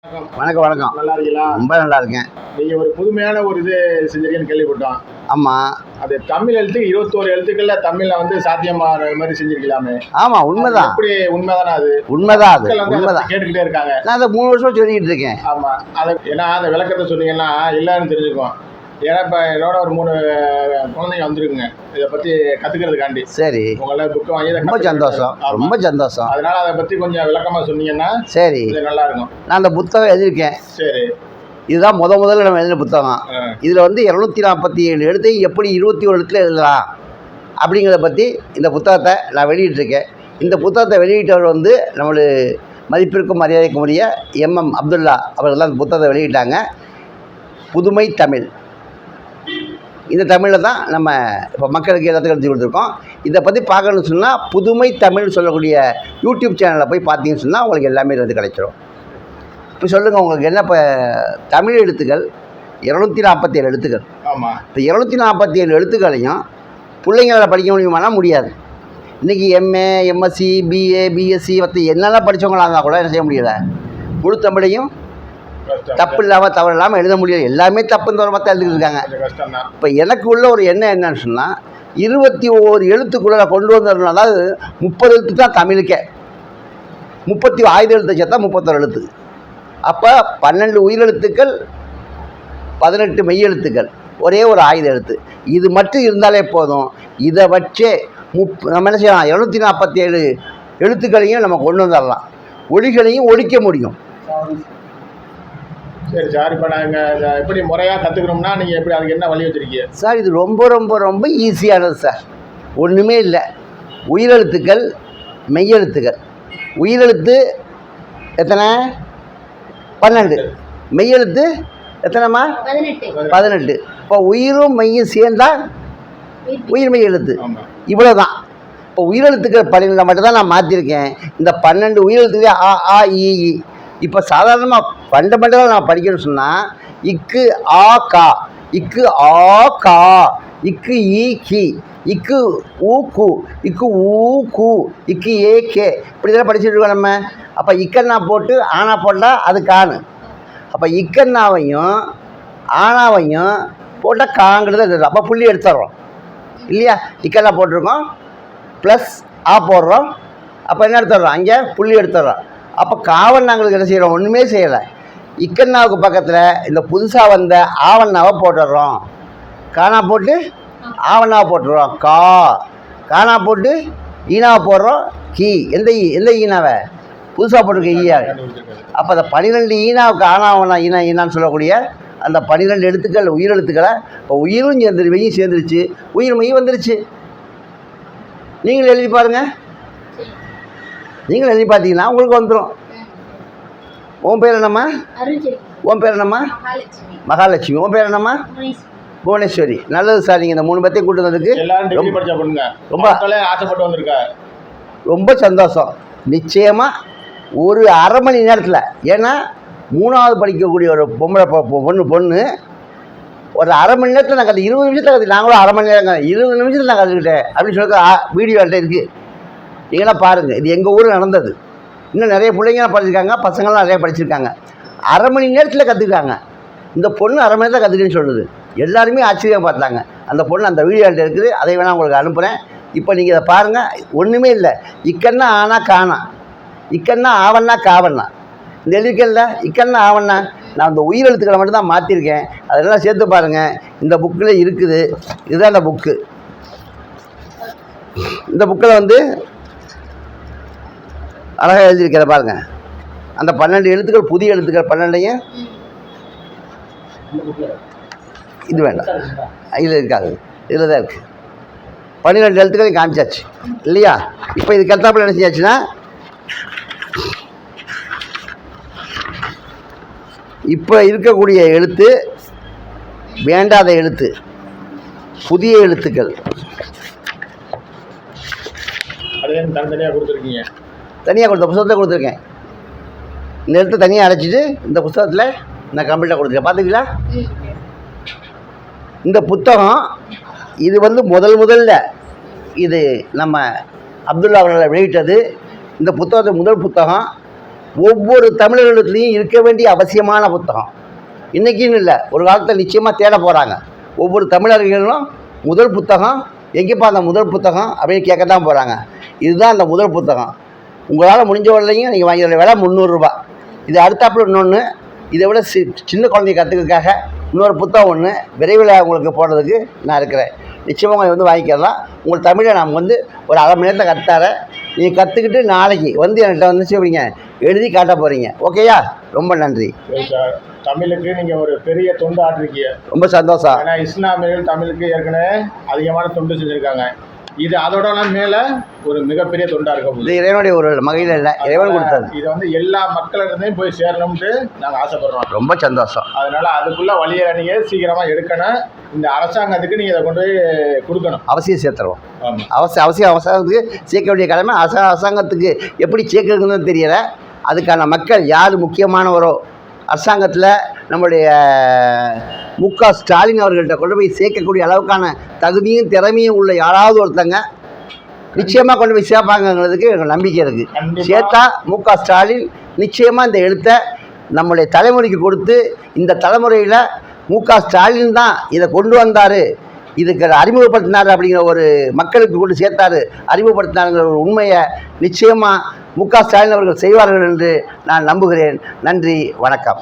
வணக்கம் வணக்கம். நல்லா இருக்கீங்களா? ரொம்ப நல்லா இருக்கேன். நீங்க ஒரு புதுமையான ஒரு இது செஞ்சிருக்கீங்கன்னு கேள்விப்பட்டோம். ஆமா. அது தமிழ் எழுத்து 21 எழுத்துக்கள்ல தமிழ்ல சாத்தியமான மாதிரி செஞ்சிருக்கலாமே. ஆமா, உண்மைதான். எப்படி உண்மைதானே? அது உண்மைதான். அது மக்கள் உண்மைதான். கேட்டுக்கிட்டே இருக்காங்க. நான் அதை 3 வருஷம் சொல்லிக்கிட்டு இருக்கேன். ஆமா. ஏன்னா அந்த விளக்கத்தை சொன்னீங்கன்னா எல்லாரும் தெரிஞ்சுக்குவோம். ஏன்னா இப்போ என்னோட ஒரு 3 குழந்தைங்க வந்திருக்குங்க இதை பற்றி கற்றுக்கிறதுக்காண்டி. சரி, உங்களை புக்கு வாங்கி ரொம்ப சந்தோஷம். ரொம்ப சந்தோஷம். அதனால அதை பற்றி கொஞ்சம் விளக்கமாக சொன்னீங்கன்னா சரி, நல்லா இருக்கும். நான் அந்த புத்தகம் எழுதியிருக்கேன். சரி, இதுதான் முதல்ல நம்ம எழுதின புத்தகம். இதில் 247 எழுத்தை எப்படி 21 எழுத்துல எழுதலாம் அப்படிங்கிறத பற்றி இந்த புத்தகத்தை நான் வெளியிட்டிருக்கேன். இந்த புத்தகத்தை வெளியிட்டவர் நம்மளுடைய மதிப்பிற்கும் மரியாதைக்கும் உரிய MM அப்துல்லா அவர்கள் தான் இந்த புத்தகத்தை வெளியிட்டாங்க. புதுமை தமிழ். இந்த தமிழில் தான் நம்ம இப்போ மக்களுக்கு எல்லாத்துக்கும் எடுத்து கொடுத்துருக்கோம். இதை பற்றி பார்க்கணுன்னு சொன்னால் புதுமை தமிழ் சொல்லக்கூடிய யூடியூப் சேனலில் போய் பார்த்தீங்கன்னு சொன்னால் உங்களுக்கு எல்லாமே கிடைச்சிடும். இப்போ சொல்லுங்கள், உங்களுக்கு என்ன இப்போ தமிழ் எழுத்துக்கள் 247 எழுத்துக்கள். ஆமாம். இப்போ 247 எழுத்துக்களையும் பிள்ளைங்களால் படிக்க முடியுமானா முடியாது. இன்றைக்கி MA, MSc, BA, BSc என்னெல்லாம் படித்தவங்களாக இருந்தால் கூட என்ன செய்ய முடியலை. முழு தமிழையும் தப்பு இல்லாமல் தவறு இல்லாமல் எழுத முடியாது. எல்லாமே தப்புன்னு தவிர எழுதிக்கிட்டு இருக்காங்க. இப்போ எனக்கு உள்ள ஒரு எண்ணம் என்னன்னு சொன்னால் 21 எழுத்துக்குள்ளே கொண்டு வந்துடணும். அதாவது 30 எழுத்து தான் தமிழுக்கே. 30 ஆயுத எழுத்து சேர்த்தா 31 எழுத்து. அப்போ 12 உயிரெழுத்துக்கள், 18 மெய்யெழுத்துக்கள், ஒரே ஒரு ஆயுத எழுத்து. இது மட்டும் இருந்தாலே போதும். இதை வச்சே நம்ம என்ன செய்யலாம், 247 எழுத்துக்களையும் நம்ம கொண்டு வந்துடலாம். ஒலிகளையும் ஒழிக்க முடியும். சரி சார், இப்போ நாங்கள் எப்படி முறையாக கற்றுக்கணும்னா நீங்கள் எப்படி அதுக்கு என்ன வழி வச்சுருக்கீங்க சார்? இது ரொம்ப ரொம்ப ரொம்ப ஈஸியானது சார். ஒன்றுமே இல்லை. உயிரெழுத்துக்கள், மெய்யெழுத்துக்கள். உயிரெழுத்து எத்தனை? 12. மெய்யெழுத்து எத்தனைம்மா? 18. இப்போ உயிரும் மெய்யும் சேர்ந்தா உயிர் மெய் எழுத்து. இவ்வளோ தான். இப்போ உயிரெழுத்துக்கள் 12 மட்டும்தான் நான் மாற்றிருக்கேன். இந்த 12 உயிரெழுத்துக்களே ஆ, ஆ, இ, ஈ. இப்போ சாதாரணமாக ஃபண்டமெண்டலாக நான் படிக்கணும்னு சொன்னால் இக்கு ஆ கா, இக்கு ஆ கா, இக்கு ஈ கி, இக்கு ஊ கு, இக்கு ஊ கு, இக்கு ஏ கே, இப்படி தான் படிச்சுட்டு இருக்கோம் நம்ம. அப்போ இக்கண்ணா போட்டு ஆனா போட்டால் அது காணு. அப்போ இக்கண்ணாவையும் ஆனாவையும் போட்டால் காங்கிறது. அப்போ புள்ளி எடுத்துடுறோம் இல்லையா? இக்கண்ணா போட்டிருக்கோம், ப்ளஸ் ஆ போடுறோம். அப்போ என்ன எடுத்துடுறோம்? அங்கே புள்ளி எடுத்துடுறோம். அப்போ காவண்ணாங்களுக்கு என்ன செய்கிறோம்? ஒன்றுமே செய்யலை. இக்கண்ணாவுக்கு பக்கத்தில் இந்த புதுசாக வந்த ஆவண்ணாவை போட்டுடுறோம். காணா போட்டு ஆவண்ணாவை போட்டுடுறோம். காணா போட்டு ஈனாவை போடுறோம். எந்த ஈனாவை? புதுசாக போட்டிருக்க ஈயா. அப்போ அந்த 12 ஈனாவுக்கு ஆனாவண்ணா ஈனான்னு சொல்லக்கூடிய அந்த 12 எழுத்துக்கள் உயிரெழுத்துக்களை இப்போ உயிரும் சேர்ந்துரு, வெய்யும் சேர்ந்துருச்சு, உயிர் மெய் வந்துருச்சு. நீங்களும் எழுதி பாருங்கள். நீங்கள் எழுதி பார்த்தீங்கன்னா உங்களுக்கு வந்துடும். உன் பேர் என்னம்மா? உன் பேர் என்னம்மா? மகாலட்சுமி. உன் பேர் என்னம்மா? புவனேஸ்வரி. நல்லது சார். நீங்கள் இந்த 3 பேர்த்தையும் கூட்டு வந்ததுக்கு ரொம்ப ஆசைப்பட்டு வந்திருக்கா. ரொம்ப சந்தோஷம். நிச்சயமாக ஒரு அரை மணி நேரத்தில், ஏன்னா 3வது படிக்கக்கூடிய ஒரு பொண்ணு ஒரு அரை மணி நேரத்தில் நான் 20 நிமிஷத்தில் கற்றுக்கிட்டேன். நாங்களும் அரை மணி நேரம் 20 நிமிஷத்தில் நான் கற்றுக்கிட்டேன் அப்படின்னு சொல்லி வீடியோ என்கிட்ட இருக்குது. நீங்களாம் பாருங்கள். இது எங்கள் ஊரில் நடந்தது. இன்னும் நிறைய பிள்ளைங்களாம் படிச்சிருக்காங்க, பசங்களாம் நிறையா படிச்சிருக்காங்க. அரை மணி நேரத்தில் கற்றுக்காங்க. இந்த பொண்ணு அரை மணி நேரத்தில் கற்றுக்கின்னு சொல்லுது. எல்லாருமே ஆச்சரியம் பார்த்தாங்க. அந்த பொண்ணு அந்த வீடியோ என்கிட்ட இருக்குது. அதை வேணால் உங்களுக்கு அனுப்புகிறேன். இப்போ நீங்கள் இதை பாருங்கள். ஒன்றுமே இல்லை. இக்கண்ணா ஆனா காணா, இக்கண்ணா ஆவண்ணா காவண்ணா. இந்த எழுதிக்கல்ல இக்கண்ணா ஆவண்ணா. நான் அந்த உயிரெழுத்துக்களை மட்டும் தான் மாற்றிருக்கேன். அதெல்லாம் சேர்த்து பாருங்கள். இந்த புக்கில் இருக்குது. இதுதான் அந்த புக்கு. இந்த புக்கில் அழகாக எழுதியிருக்கிற பாருங்கள். அந்த 12 எழுத்துக்கள், புதிய எழுத்துக்கள் 12ஐயும் இது வேண்டாம், இதில் இருக்காது, இதில் தான் இருக்குது. 12 எழுத்துக்களையும் காமிச்சாச்சு இல்லையா? இப்போ இது கத்தாப்பில் என்ன செஞ்சாச்சுன்னா, இப்போ இருக்கக்கூடிய எழுத்து வேண்டாத எழுத்து, புதிய எழுத்துக்கள் தனியாக கொடுத்துருக்கீங்க. தனியாக புத்தகத்தை கொடுத்துருக்கேன். இந்த எழுத்து தனியாக அழைச்சிட்டு இந்த புத்தகத்தில் நான் கம்ப்ளீட்டாக கொடுத்துருக்கேன். பார்த்துங்களா? இந்த புத்தகம் இது முதல்ல இது நம்ம அப்துல்லா அவர்களை வெளியிட்டது. இந்த புத்தகத்து முதல் புத்தகம் ஒவ்வொரு தமிழர்களிடத்துலையும் இருக்க வேண்டிய அவசியமான புத்தகம். இன்றைக்கின்னு இல்லை, ஒரு காலத்தில் நிச்சயமாக தேட போகிறாங்க. ஒவ்வொரு தமிழர்களும் முதல் புத்தகம் எங்கேப்பா அந்த முதல் புத்தகம் அப்படின்னு கேட்க தான் போகிறாங்க. இதுதான் அந்த முதல் புத்தகம். உங்களால் முடிஞ்ச வரலையும் நீங்கள் வாங்கிற விலை 300 ரூபா. இது அடுத்தாப்புல இன்னொன்று, இதை விட சின்ன குழந்தைய கற்றுக்கிறதுக்காக இன்னொரு புத்தகம் ஒன்று விரைவில் உங்களுக்கு போடுறதுக்கு நான் இருக்கிறேன். நிச்சயமாக உங்களை வந்து வாங்கிக்கலாம். உங்கள் தமிழை நான் வந்து ஒரு அரை மணி நேரத்தில் கற்றுத்தரேன். நீங்கள் கற்றுக்கிட்டு நாளைக்கு வந்து என்கிட்ட வந்து சொல்லுவீங்க, எழுதி காட்ட போகிறீங்க. ஓகேயா? ரொம்ப நன்றி. சரி சார், தமிழுக்கு நீங்கள் ஒரு பெரிய தொண்டு ஆட்டிருக்கீங்க. ரொம்ப சந்தோஷம். ஏன்னா இஸ்லாமியர்கள் தமிழுக்கு ஏற்கனவே அதிகமான தொண்டு செஞ்சுருக்காங்க. இது அதோடலாம் மேலே ஒரு மிகப்பெரிய தொண்டாக இருக்கும். இது இறைவனுடைய ஒரு மகிழ இல்லை, இறைவன் கொடுத்தது. இது வந்து எல்லா மக்களிடத்தையும் போய் சேரணும்ட்டு நாங்கள் ஆசைப்படுறோம். ரொம்ப சந்தோஷம். அதனால் அதுக்குள்ளே வழியை நீங்கள் சீக்கிரமாக எடுக்கணும். இந்த அரசாங்கத்துக்கு நீங்கள் இதை கொண்டு போய் கொடுக்கணும். அவசியம் சேர்த்துருவோம். ஆமாம், அவசியம் அரசாங்கத்துக்கு சேர்க்க வேண்டிய கடமை. அரசாங்கத்துக்கு எப்படி சேர்க்கறதுன்னு தெரியலை. அதுக்கான மக்கள் யார் முக்கியமானவரோ அரசாங்கத்தில் நம்முடைய மு.க. ஸ்டாலின் அவர்கள்ட்ட கொண்டு போய் சேர்க்கக்கூடிய அளவுக்கான தகுதியும் திறமையும் உள்ள யாராவது ஒருத்தங்க நிச்சயமாக கொண்டு போய் சேர்ப்பாங்கங்கிறதுக்கு எனக்கு நம்பிக்கை இருக்குது. சேர்த்தா மு.க. ஸ்டாலின் நிச்சயமாக இந்த எழுத்தை நம்முடைய தலைமுறைக்கு கொடுத்து, இந்த தலைமுறையில் மு.க. ஸ்டாலின் தான் இதை கொண்டு வந்தார், இதுக்கு அறிமுகப்படுத்தினார் அப்படிங்கிற ஒரு மக்களுக்கு கொண்டு சேர்த்தாரு, அறிமுகப்படுத்தினாருங்கிற ஒரு உண்மையை நிச்சயமாக மு.க. ஸ்டாலின் அவர்கள் செய்வார்கள் என்று நான் நம்புகிறேன். நன்றி, வணக்கம்.